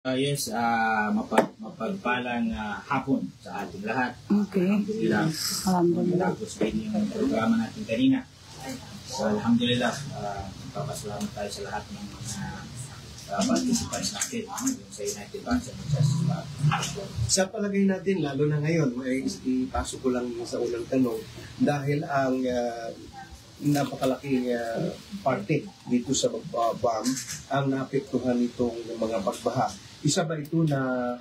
Yes, mapagpalang hapon sa ating lahat. Okay. Alhamdulillah. Tapos din yung programa natin kanina. So, alhamdulillah, papasalamat tayo sa lahat ng mga participants natin yung sa United Banks and Justice. Sa palagay natin, lalo na ngayon, may ipasok ko lang sa unang tanong, dahil ang napakalaking parte dito sa BAM ang naapektuhan nitong mga pagbaha. Isa ba ito na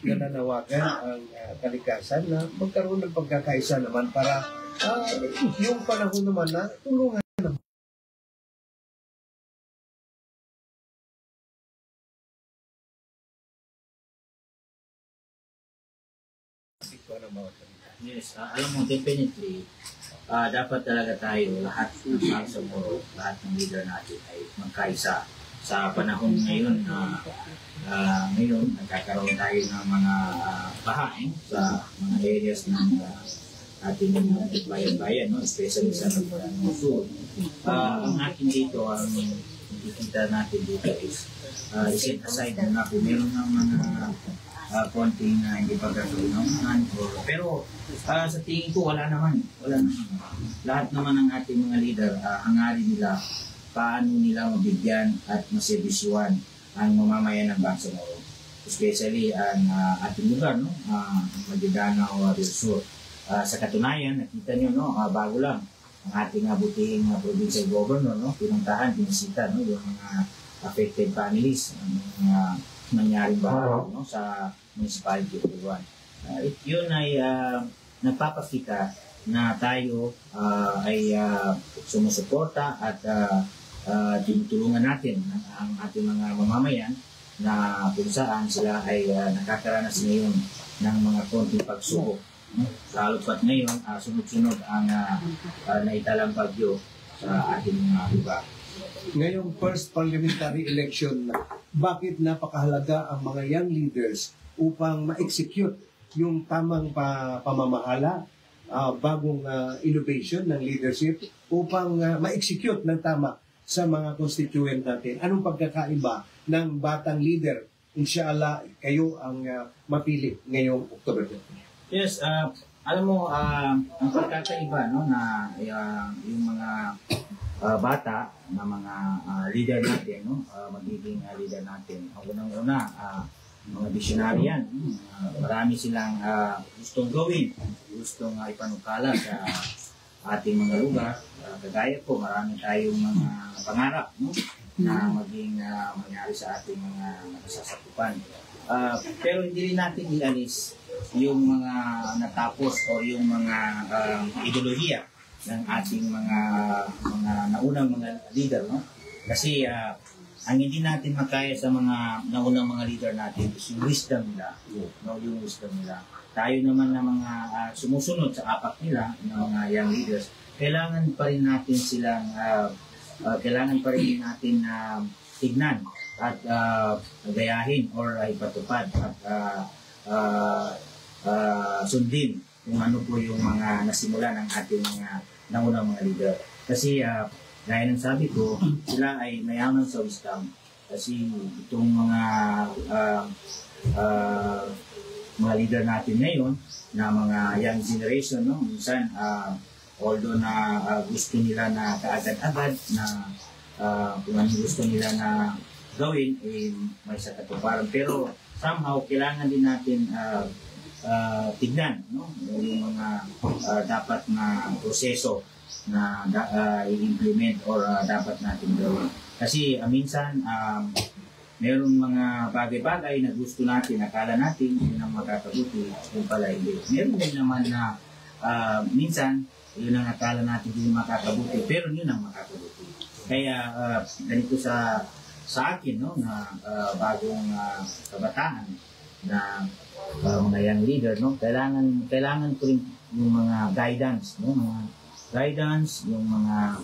nananawagan ang kalikasan na magkaroon ng pagkakaisa naman para yung panahon naman na tulungan naman. Yes, alam mo, definitely, dapat talaga tayo lahat ng Bangsamoro, lahat ng leader natin ay magkaisa. Sa panahon ngayon ngayon nagkakaroon tayo ng mga bahain sa mga areas ng ating bayan-bayan, no? Especially sa Sur. Ang akin dito, ang nakikita natin dito is set aside na po meron ng mga konting hindi pagkakaunahan. Pero sa tingin ko wala naman. Lahat naman ng ating mga leader, hangarin nila paano nila mabigyan at maservisyuhan ang mamamayan ng Bangsamoro. Especially ang ating lugar, no? Maguindanao del Sur. Sa katunayan, nakita nyo, no? Bago lang, ang ating butihing provincial governor, no? Pinuntahan, pinisita, no? Yung mga affected families, ang mga nangyaring baha, no? Sa municipality of Butuan. Yun ay nagpapakita na tayo ay sumusuporta at tinutulungan natin ang ating mga mamamayan na kung saan sila ay nakakaranas ngayon ng mga konting pagsubok. Lalo pat ngayon, sunod-sunod ang naitalang bagyo sa ating mga lugar. Ngayong first parliamentary election, bakit napakahalaga ang mga young leaders upang ma-execute yung tamang pamamahala, bagong innovation ng leadership upang ma-execute ng tama sa mga constituent natin? Anong pagkakaiba ng batang leader? Inshallah, kayo ang mapili ngayong October 20. Yes, alam mo, ang pagkakaiba, no, na yung mga bata na mga leader natin, no, magiging leader natin. Ang unang-una, mga visionary yan. Marami silang gustong gawin, gustong ipanukala sa ating mga lugar. Kagaya po, marami tayong mga pangarap, no, na maging mangyari sa ating mga nasasakupan. Pero hindi rin natin ialis yung mga natapos o yung mga ideolohiya ng ating mga naunang mga leader, no? Kasi ang hindi natin makaya sa mga naunang mga leader natin is yung wisdom nila, no? Yung wisdom nila. Tayo naman na mga sumusunod sa apak nila ng mga young leaders, kailangan pa rin natin silang tignan at gayahin or ipatupad at sundin kung ano po yung mga nasimula ng ating mga naunang mga leader. Kasi gaya ng sabi ko, sila ay mayaman sa wisdom. Kasi itong mga leader natin ngayon na mga young generation, no, minsan although na gusto nila na kaagad-agad na kung ano gusto nila na gawin, may sa katuparan. Pero somehow, kailangan din natin tignan, no, yung mga dapat na proseso na i-implement or dapat natin gawin. Kasi minsan, mayroong mga bagay-bagay na gusto natin, akala natin yun ang makakabuti, kung pala hindi. Meron din naman na minsan, yun ang akala natin yung makakabuti, pero yun ang makakabuti. Kaya ganito sa akin, no, na bagong kabataan na mga young leader, no, kailangan ko rin yung mga guidance, no, yung mga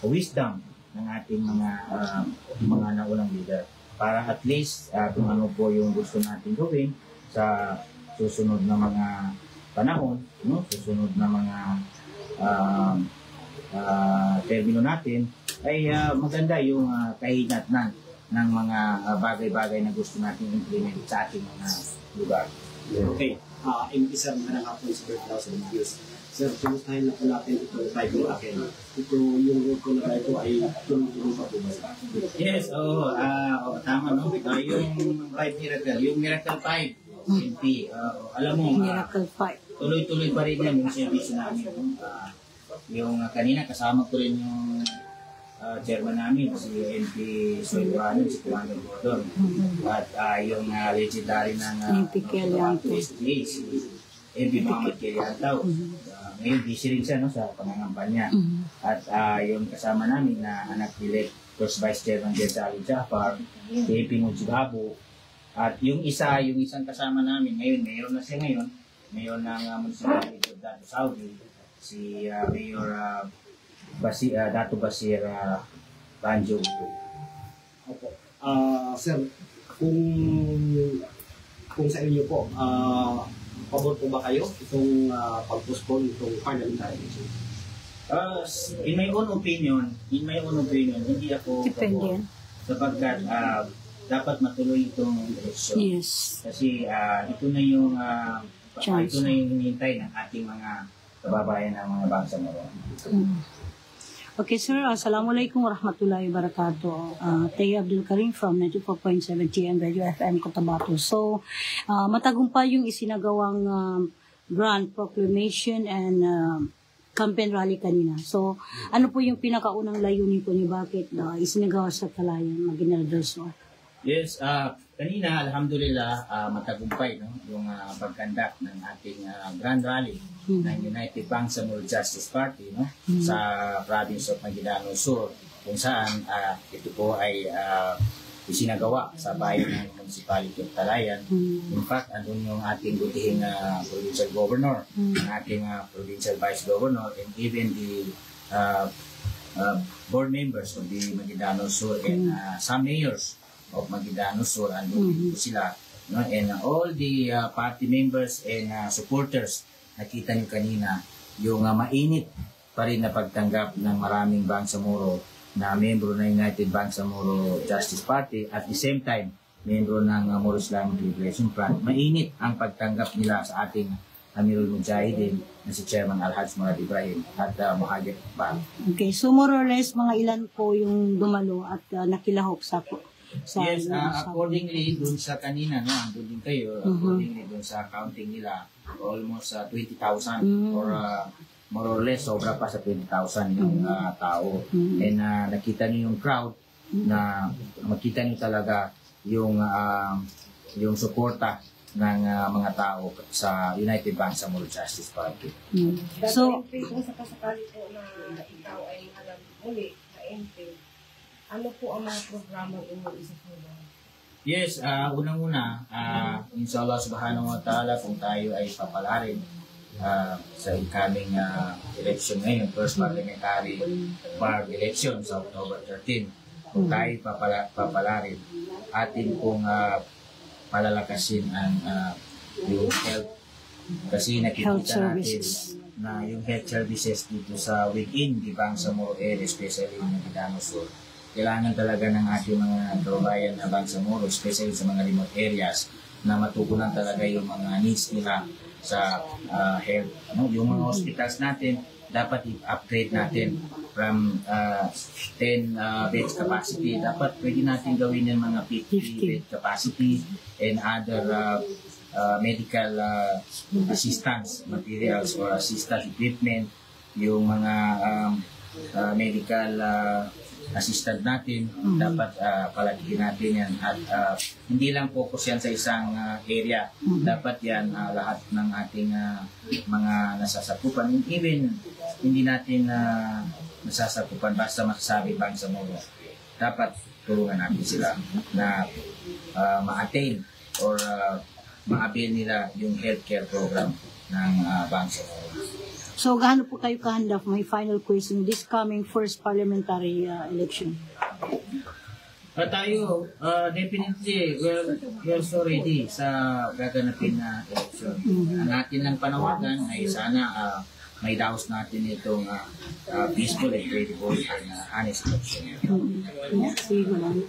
wisdom ng ating mga naunang leader para at least kung ano po yung gusto natin gawin sa susunod na mga panahon, no, susunod na mga termino natin ay maganda yung kahinatnan ng mga bagay-bagay na gusto natin implement sa ating mga lugar. Okay. MP sir, magandang hapon sa Bird House and Views. Sir, kumustahin na po natin itong 5 year akin. Ito, yung work ko na tayo ay tulong-tulong pa po ba? Yes, oo. Tama, no? Yung 5 miracle, yung Miracle 5, MP, alam mo, Miracle 5. tuloy-tuloy pa rin yan yung service namin. Yung kanina, kasama ko rin yung chairman namin, si MP Soyuanon, si Commander Gordon. At yung legendary ng MP Kelianto. SDA, si MP Muhammad Kelianto. Ngayon, busy rin siya, no, sa pangangampanya. At yung kasama namin na anak ni First Vice Chairman Gonzalo Jafar, si MP Mujibabo. At yung isang kasama namin, ngayon na siya ngayon, mayor ng Municipality of Dato Saudi, si Mayor Dato Basir Banjo. Opo. Sir, kung sa inyo po, pabor po ba kayo itong pag-postpone itong parliamentary election? In my own opinion, hindi ako Depende yan. sapagkat dapat matuloy itong eleksyon. Yes. Kasi ito na yung Chance. ito na yung hinihintay ng ating mga kababayan ng mga bangsamoro. Okay, sir. Assalamualaikum warahmatullahi wabarakatuh. Taya Abdul Karim from 94.7 TN Radio FM Cotabato. So, matagumpay yung isinagawang grand proclamation and campaign rally kanina. So, ano po yung pinakaunang layunin po ni bakit isinagawa sa Kalayaan, General Del Sur? Yes, kanina alhamdulillah matagumpay, no, yung pag-conduct ng ating grand rally ng United Bangsamoro Justice Party, no, sa province of Maguindanao Sur, kung saan ito po ay isinagawa sa bayan ng Municipality of Kalayaan. In fact, andun yung ating butihing provincial governor, ang ating provincial vice governor, and even the board members of the Maguindanao Sur and some mayors of Maguindanao Sur, andun po sila, no? And all the party members and supporters, nakita nyo kanina yung mainit pa rin na pagtanggap ng maraming Bangsamoro na membro ng United Bangsamoro Justice Party, at the same time membro ng Moro Islamic Liberation Front. Mainit ang pagtanggap nila sa ating Amirul Mujahideen na si Chairman Alhaj Murad Ibrahim at Muhajir Iqbal. Okay, so more or less mga ilan po yung dumalo at nakilahok sa Yes, accordingly dun sa kanina, no, andun din kayo, accordingly dun sa counting nila, almost 20,000 or more or less, sobra pa sa 20,000 yung tao. And nakita niyo yung crowd, na makita niyo talaga yung suporta ng mga tao sa United Bangsamoro Justice Party. So, kung sakasakali po na ikaw ay alam muli na MP, ano po ang mga programa inyo isa-isa? Yes, unang-una, inshallah subhanahu wa ta'ala, kung tayo ay papalarin sa incoming election ngayon, first parliamentary bar election sa October 13, kung tayo papalarin, atin pong palalakasin ang yung health, kasi nakikita natin na yung health services dito sa within the Bangsamoro area, especially in Maguindanao Sur, kailangan talaga ng ating mga kababayan na Bangsamoro, especially sa mga remote areas, na matugunan talaga yung mga needs nila sa health. Yung mga hospitals natin, dapat i-upgrade natin from 10 beds capacity. Dapat pwede natin gawin yung mga 50 bed capacity and other medical assistance materials or assistance equipment, yung mga medical assistant natin, dapat palagihin natin yan. At hindi lang focus yan sa isang area. Dapat yan lahat ng ating mga nasasakupan. Even hindi natin nasasakupan, basta masasabi Bangsamoro, dapat tulungan natin sila na ma-attain or ma-avail nila yung healthcare program ng Bangsamoro. So, gaano po kayo kahanda? My final question, this coming first parliamentary election. Tayo, definitely, we're so ready sa gaganapin na election. Ang atin lang panawagan ay sana may daos natin itong peaceful and credible and honest election. Sige lang.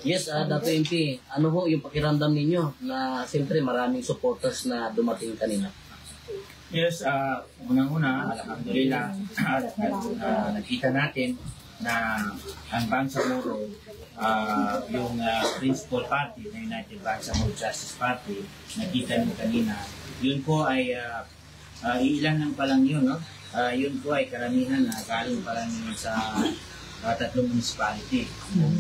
Yes, Dato MP, ano ho yung pakiramdam ninyo na siyempre maraming supporters na dumating kanina? Yes, unang-una, alhamdulillah, nakita natin na ang Bangsamoro, yung principal party na United Bangsamoro Justice Party, nakita niyo kanina, yun po ay ilan lang pa lang yun, no? Yun po ay karamihan na galing pa lang yun sa tatlong municipality. Yung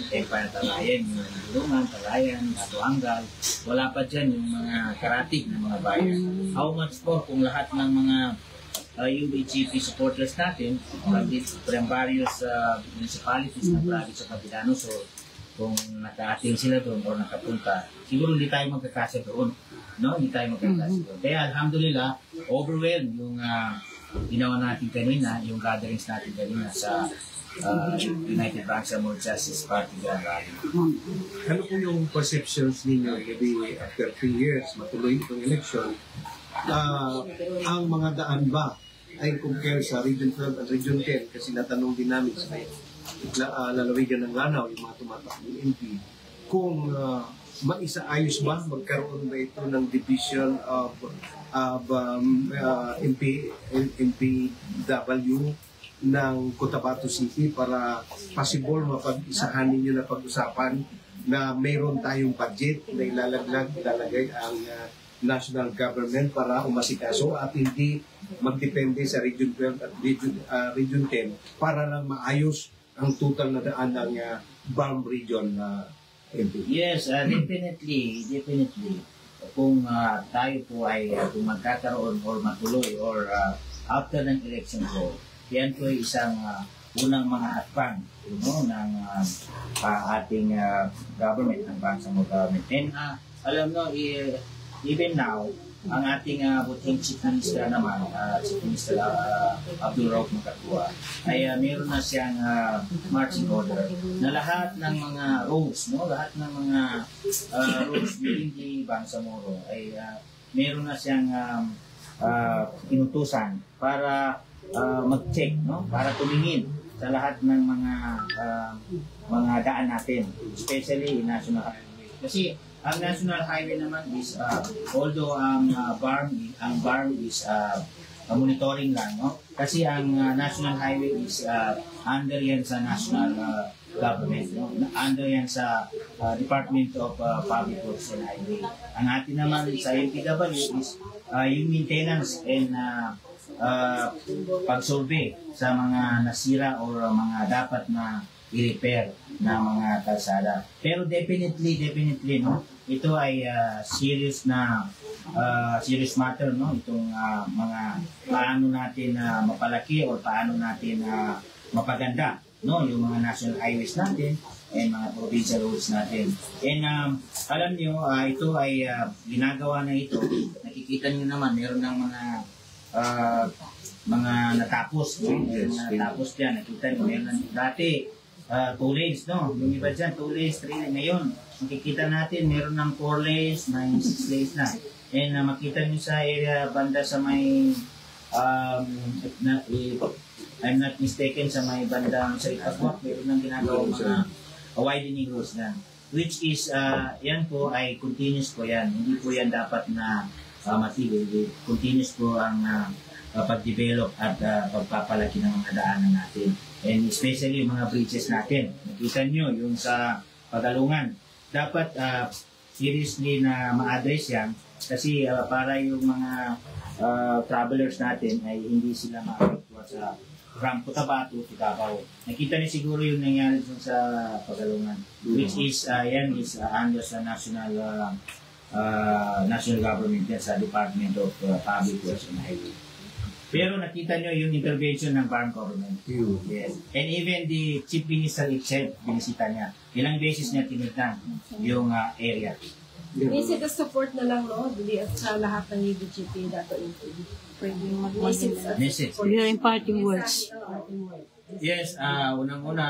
Empire Talayan, yung Dulungan, Talayan, Atuangal, wala pa dyan yung mga karatig ng mga bayan. How much po kung lahat ng mga UBGP supporters natin, from various municipalities na province sa Kapitano, so kung naka-attend sila doon o nakapunta, siguro hindi tayo magkakasya doon. No? Hindi tayo magkakasya doon. Kaya alhamdulillah, overwhelmed yung ginawa natin kanina, yung gatherings natin kanina sa United Bangsamoro Justice Party Grand Rally. Ano po yung perceptions ninyo maybe after 3 years matuloy itong election? Ang mga daan ba ay compare sa Region 12 at Region 10 kasi natanong din namin sa lalawigan ng Lanao yung mga tumatakbong MP kung maisaayos ba magkaroon ba ito ng division of MPW ng Cotabato City para possible mapag-isahan ninyo na pag-usapan na mayroon tayong budget na ilalagay ang national government para umasikaso at hindi magdepende sa Region 12 at Region 10 para lang maayos ang total na daan ng BARM region na MP. Yes, definitely. Kung tayo po ay kung magkakaroon or matuloy or after ng election po, yan po ay isang unang mga hakbang ng ating government, ng Bangsamoro government. And alam nyo, even now, ang ating buting Chief Minister naman, Chief Minister Abdul Rauf Makatwa, ay meron na siyang marching order na lahat ng mga roads, lahat ng mga roads within the Bangsamoro ay meron na siyang inutusan para mag-check, para tumingin sa lahat ng mga daan natin, especially national highway. Kasi ang national highway naman is although ang BARM is monitoring lang, kasi ang national highway is under yan sa national government, under yan sa Department of Public Works and Highway. Ang atin naman sa MPW is yung maintenance and pag-survey sa mga nasira or mga dapat na i-repair na mga kalsada. Pero definitely, ito ay serious matter, itong mga paano natin mapalaki or paano natin mapaganda, yung mga national highways natin and mga provincial roads natin. And alam nyo, ito ay ginagawa na ito. Nakikita nyo naman, meron ng mga natapos, natapos dyan. Nakita nyo, meron dati 2 lanes, yung iba dyan 2 lanes, 3 lanes. Ngayon, makikita natin, meron ng 4 lanes, 6 lanes na. And makita nyo sa area banda sa may I'm not mistaken, sa may bandang sa Ipagwak, meron ng ginagawa mga widening roads na. Which is, yan po ay continuous po yan. Hindi po yan dapat na matigil. Continuous po ang pag-develop at pagpapalaki ng mga daanan natin. And especially yung mga bridges natin. Nakita nyo, yung sa Pagalungan. Dapat seriously na ma-address yan kasi para yung mga travelers natin ay hindi sila ma-apektuwa sa from Cotabato to Davao. Nakita niyo siguro yung nangyari sa Pagalungan. Which is, yan is under sa national government yan, sa Department of Public Works and Highway. Pero nakita nyo yung intervention ng BARM government. Yes. And even the Chief Minister itself, binisita niya. Ilang beses niya tinignan yung area. Visit the support na lang, Hindi sa lahat ng UBGP dato ito. Pwede Message. Your imparting words. Yes, unang-una,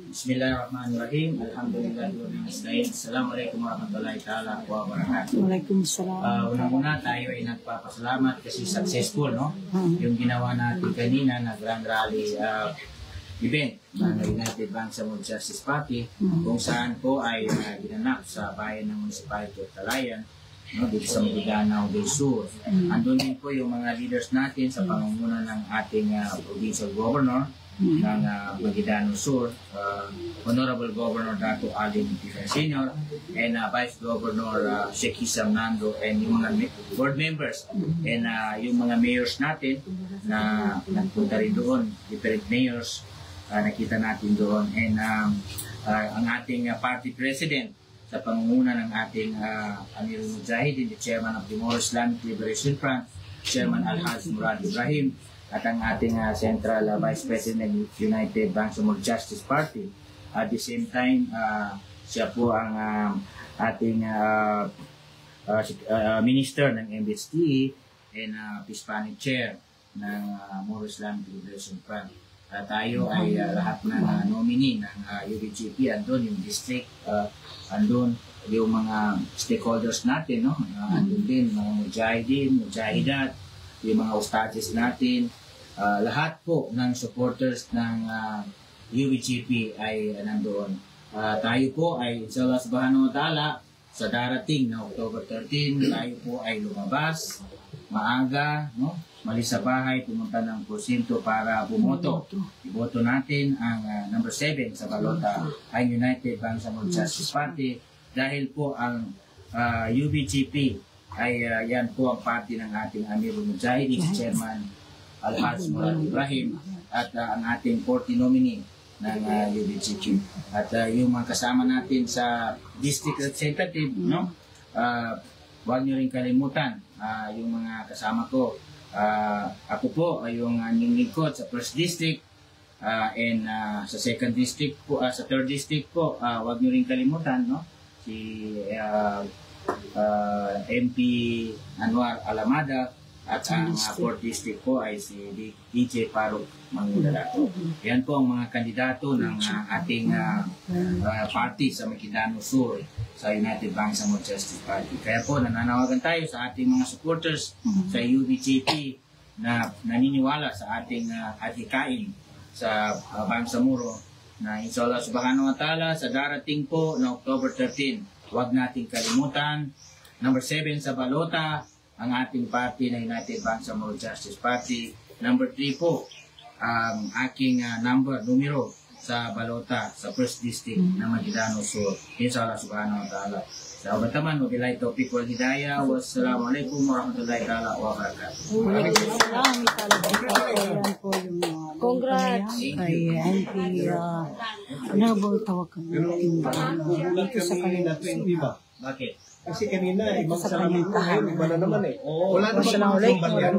Bismillahirrahmanirrahim. Alhamdulillah. Assalamualaikum warahmatullahi ta'ala wa barakatuh. Waalaikumsalam. Unang-una, tayo ay nagpapasalamat kasi successful, yung ginawa natin kanina na Grand Rally event ng United Bangsamoro Justice Party kung saan po ay ginanap sa bayan ng Municipality of Talayan, no, dito sa Maguindanao del Sur. Andun din po yung mga leaders natin sa pangunguna ng ating provincial governor ng Maguindanao Sur, Honorable Governor Dato Alin Tifen Sr. and Vice Governor Sheikh Hisam Nando and yung mga board members and yung mga mayors natin na nagpunta rin doon, different mayors, nakita natin doon, and ang ating party president sa pangunguna ng ating Amirul Mujahidin, the chairman of the Moro Islamic Liberation Front, Chairman Alhaj Murad Ibrahim, at ang ating Central Vice President ng United Bangsamoro Justice Party. At the same time, siya po ang ating Minister ng MBSTE and Hispanic Chair ng Moro Islamic Liberation Front. Tayo ay lahat ng nominee ng UBGP, andun yung district, andun yung mga stakeholders natin, no? Andun din mga mujahidin, mujahidat, yung mga ustadis natin, lahat po ng supporters ng UBGP ay nandoon. Tayo po ay inshallah subhanahu wa ta'ala sa darating na October 13, tayo po ay lumabas maaga, no? Malis sa bahay, pumunta ng porsinto para bumoto. Iboto natin ang number 7 sa balota, ang United Bangsamoro Justice Party, dahil po ang UBGP ay yan po ang party ng ating Amirul Mujahidin, si Chairman Alhaj Murad Ibrahim, at ang ating 40 nominee ng UBGP. At yung mga kasama natin sa district representative, no? Huwag nyo rin kalimutan yung mga kasama ko. Ako po ay yung lingkod sa 1st District and sa 2nd District po, sa 3rd District po, huwag nyo rin kalimutan, no? Si MP Anwar Alamada, at ang 4th District po ay si DJ Faruk Mangudalato. Yan po ang mga kandidato ng ating party sa Maguindanao Sur sa United Bangsamoro Justice Party. Kaya po nananawagan tayo sa ating mga supporters sa UBGP na naniniwala sa ating adhikain sa Bangsamoro na inshallah subhanahu wa ta'ala sa darating po na October 13, huwag nating kalimutan, number 7 sa balota, ang ating party na United Bangsamoro Justice Party. Number 3 po, ang aking numero sa balota sa 1st District ng Maguindanao Sur. Inshallah subhanahu wa ta'ala. Sa bataman, wabillahi taufiq wal hidayah. Wassalamualaikum warahmatullahi ta'ala wabarakatuh. Congrats kay MP Honorable Tawakkal. Dito sa kanila iba. Bakit? Kasi kanina, ibang salamin po ngayon, iba na naman eh. Wala naman mga yan.